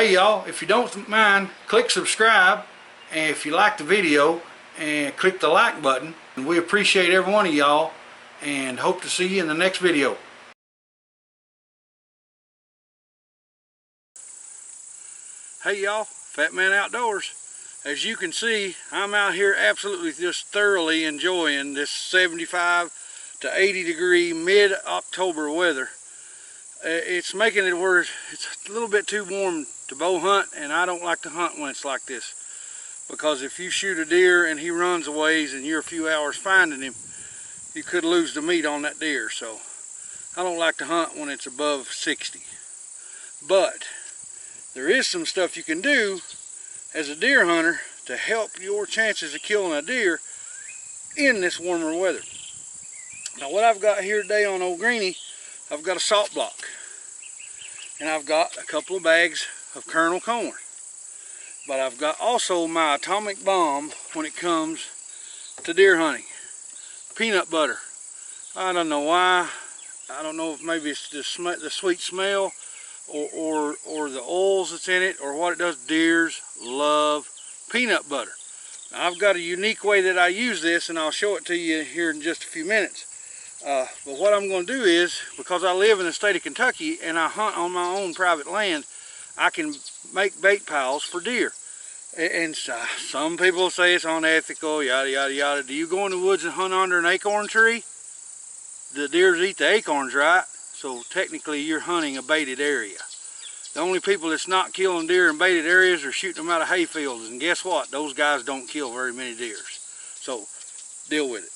Hey y'all, if you don't mind, click subscribe, and if you like the video, and click the like button. And we appreciate every one of y'all, and hope to see you in the next video. Hey y'all, Fat Man Outdoors. As you can see, I'm out here absolutely just thoroughly enjoying this 75 to 80 degree mid-October weather. It's making it where it's a little bit too warm to bow hunt, and I don't like to hunt when it's like this, because if you shoot a deer and he runs a ways and you're a few hours finding him, you could lose the meat on that deer. So I don't like to hunt when it's above 60. But there is some stuff you can do as a deer hunter to help your chances of killing a deer in this warmer weather. Now what I've got here today on Old Greenie, I've got a salt block, and I've got a couple of bags of kernel corn, but I've got also my atomic bomb when it comes to deer hunting: peanut butter. I don't know why. I don't know if maybe it's the sweet smell or the oils that's in it, or what it does. Deers love peanut butter. Now, I've got a unique way that I use this, and I'll show it to you here in just a few minutes. But what I'm going to do is, because I live in the state of Kentucky and I hunt on my own private land, I can make bait piles for deer. And some people say it's unethical, yada yada yada. Do you go in the woods and hunt under an acorn tree? The deers eat the acorns, right? So technically you're hunting a baited area. The only people that's not killing deer in baited areas are shooting them out of hay fields, and guess what? Those guys don't kill very many deers. So deal with it.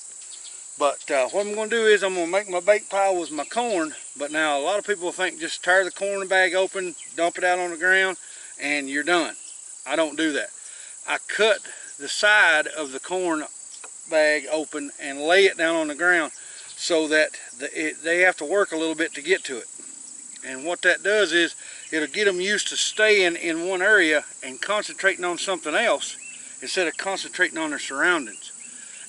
But what I'm going to do is I'm going to make my bait pile with my corn. But now a lot of people think just tear the corn bag open, dump it out on the ground, and you're done. I don't do that. I cut the side of the corn bag open and lay it down on the ground so that they have to work a little bit to get to it. And what that does is it'll get them used to staying in one area and concentrating on something else instead of concentrating on their surroundings.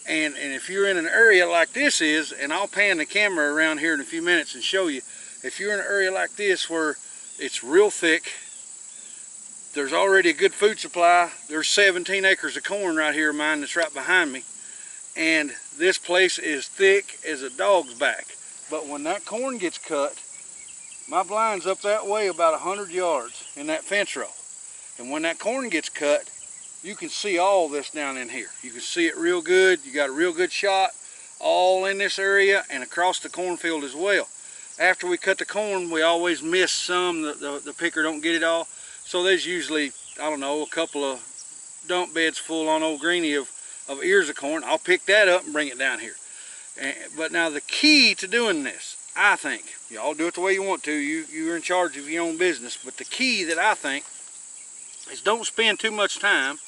And if you're in an area like this is, and I'll pan the camera around here in a few minutes and show you, if you're in an area like this where it's real thick, there's already a good food supply. There's 17 acres of corn right here of mine that's right behind me, and this place is thick as a dog's back. But when that corn gets cut, my blind's up that way about 100 yards in that fence row, and when that corn gets cut, you can see all this down in here. You can see it real good. You got a real good shot all in this area and across the cornfield as well. After we cut the corn, we always miss some. The picker don't get it all. So there's usually, I don't know, a couple of dump beds full on Old Greenie of ears of corn. I'll pick that up and bring it down here. But now the key to doing this, I think, y'all do it the way you want to. You're in charge of your own business. But the key that I think is, don't spend too much time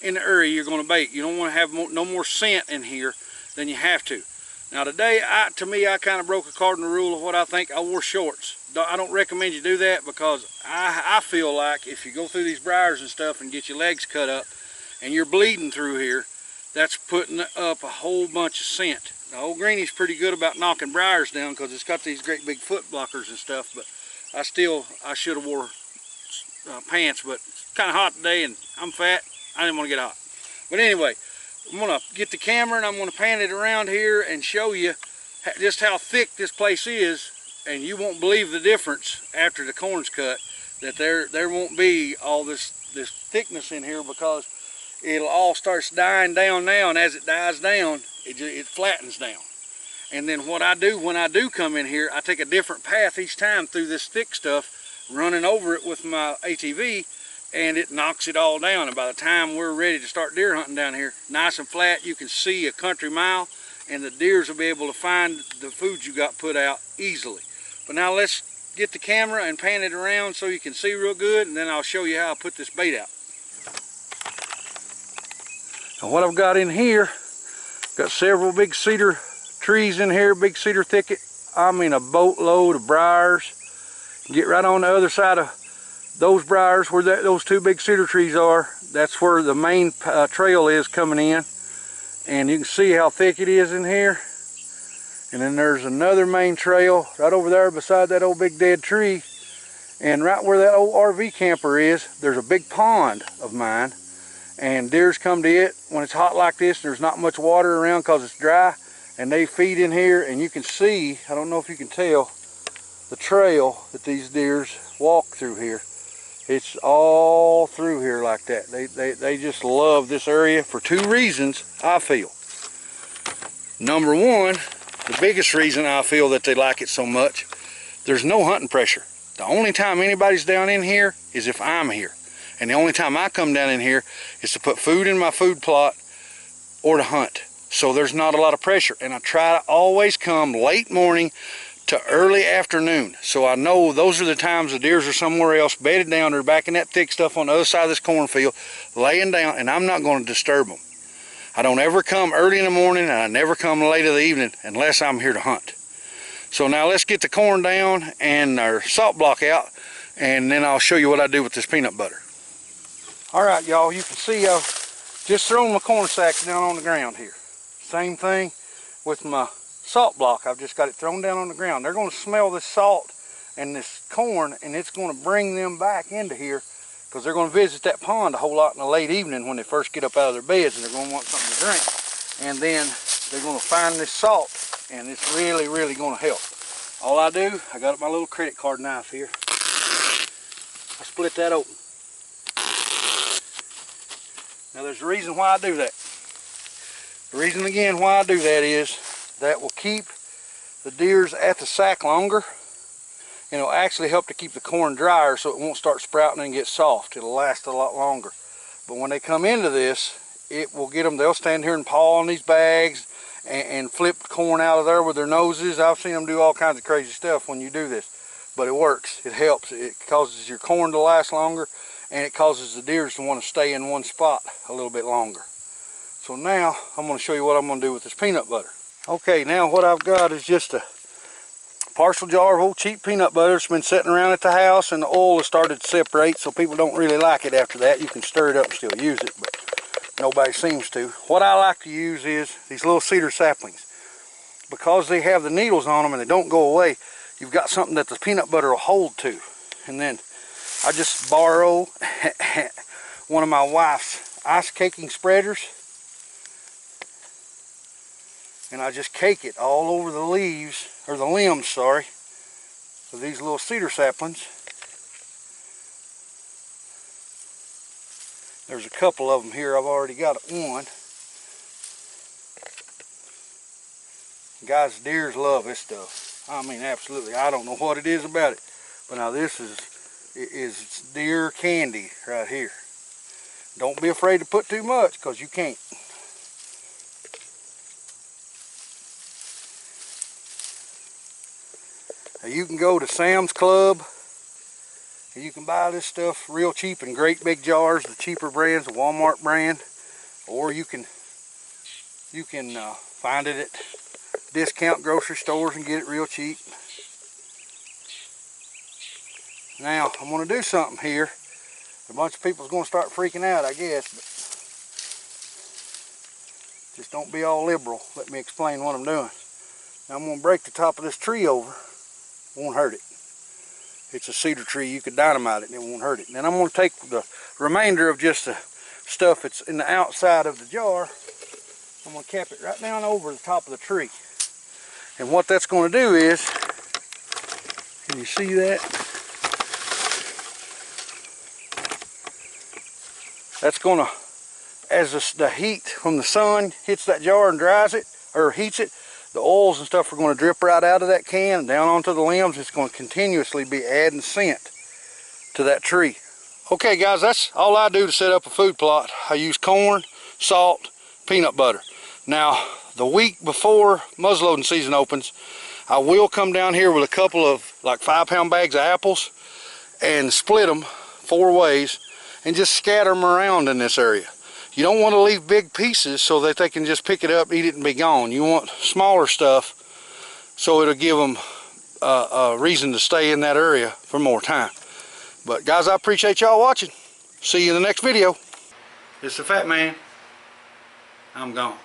in the area you're going to bait. You don't want to have no more scent in here than you have to. Now today, to me, I kind of broke a cardinal rule of what I think. I wore shorts. I don't recommend you do that, because I feel like if you go through these briars and stuff and get your legs cut up and you're bleeding through here, that's putting up a whole bunch of scent. Now Old Greenie's pretty good about knocking briars down because it's got these great big foot blockers and stuff, but I should have wore pants, but it's kind of hot today and I'm fat. I didn't want to get hot. But anyway, I'm going to get the camera and I'm going to pan it around here and show you just how thick this place is, and you won't believe the difference after the corn's cut, that there won't be all this thickness in here, because it'll all starts dying down now, and as it dies down, it flattens down. And then what I do when I do come in here, I take a different path each time through this thick stuff, running over it with my ATV, and it knocks it all down. And by the time we're ready to start deer hunting down here, nice and flat, you can see a country mile, and the deers will be able to find the food you got put out easily. But now let's get the camera and pan it around so you can see real good, and then I'll show you how I put this bait out. Now what I've got in here, got several big cedar trees in here, big cedar thicket. I mean a boatload of briars. Get right on the other side of those briars where those two big cedar trees are. That's where the main trail is coming in, and you can see how thick it is in here. And then there's another main trail right over there beside that old big dead tree, And right where that old RV camper is, there's a big pond of mine. And deers come to it when it's hot like this. There's not much water around because it's dry. And they feed in here, and you can see, I don't know if you can tell, the trail that these deers walk through here. It's all through here like that. They just love this area for two reasons, I feel. Number one, the biggest reason I feel that they like it so much, there's no hunting pressure. The only time anybody's down in here is if I'm here. And the only time I come down in here is to put food in my food plot or to hunt. So there's not a lot of pressure. And I try to always come late morning to early afternoon. So I know those are the times the deers are somewhere else, bedded down. They're back in that thick stuff on the other side of this cornfield, laying down, and I'm not going to disturb them. I don't ever come early in the morning, and I never come late in the evening unless I'm here to hunt. So now let's get the corn down and our salt block out, and then I'll show you what I do with this peanut butter. All right, y'all, you can see I've just thrown my corn sack down on the ground here. Same thing with my salt block. I've just got it thrown down on the ground. They're going to smell this salt and this corn, and it's going to bring them back into here because they're going to visit that pond a whole lot in the late evening when they first get up out of their beds, and they're going to want something to drink. And then they're going to find this salt, and it's really, really going to help. All I do, I got my little credit card knife here. I split that open. Now there's a reason why I do that. The reason again why I do that is that will keep the deers at the sack longer, and it'll actually help to keep the corn drier so it won't start sprouting and get soft. It'll last a lot longer. But when they come into this, it will get them, they'll stand here and paw on these bags and flip corn out of there with their noses. I've seen them do all kinds of crazy stuff when you do this. But it works, it helps. It causes your corn to last longer, and it causes the deers to want to stay in one spot a little bit longer. So now I'm going to show you what I'm going to do with this peanut butter. Okay, now what I've got is just a partial jar of old cheap peanut butter. It's been sitting around at the house, and the oil has started to separate, so people don't really like it after that. You can stir it up and still use it, but nobody seems to. What I like to use is these little cedar saplings. Because they have the needles on them and they don't go away, you've got something that the peanut butter will hold to. And then I just borrow one of my wife's ice caking spreaders, and I just cake it all over the leaves, or the limbs, sorry, of these little cedar saplings. There's a couple of them here. I've already got one. Guys, deers love this stuff. I mean, absolutely. I don't know what it is about it, but now this is deer candy right here. Don't be afraid to put too much, because you can't. Now you can go to Sam's Club and you can buy this stuff real cheap in great big jars, the cheaper brands, the Walmart brand, or you can find it at discount grocery stores and get it real cheap. Now I'm going to do something here. A bunch of people's going to start freaking out, I guess, but just don't be all liberal. Let me explain what I'm doing. Now I'm going to break the top of this tree over. Won't hurt it. It's a cedar tree. You could dynamite it and it won't hurt it. And then I'm going to take the remainder of just the stuff that's in the outside of the jar. I'm going to cap it right down over the top of the tree. And what that's going to do is, can you see that? That's going to, as the heat from the sun hits that jar and dries it, or heats it, the oils and stuff are going to drip right out of that can and down onto the limbs. It's going to continuously be adding scent to that tree. Okay guys, that's all I do to set up a food plot. I use corn, salt, peanut butter. Now, the week before muzzleloading season opens, I will come down here with a couple of like 5-pound bags of apples and split them 4 ways and just scatter them around in this area. You don't want to leave big pieces so that they can just pick it up, eat it, and be gone. You want smaller stuff so it'll give them a reason to stay in that area for more time. But guys, I appreciate y'all watching. See you in the next video. It's the Fat Man. I'm gone.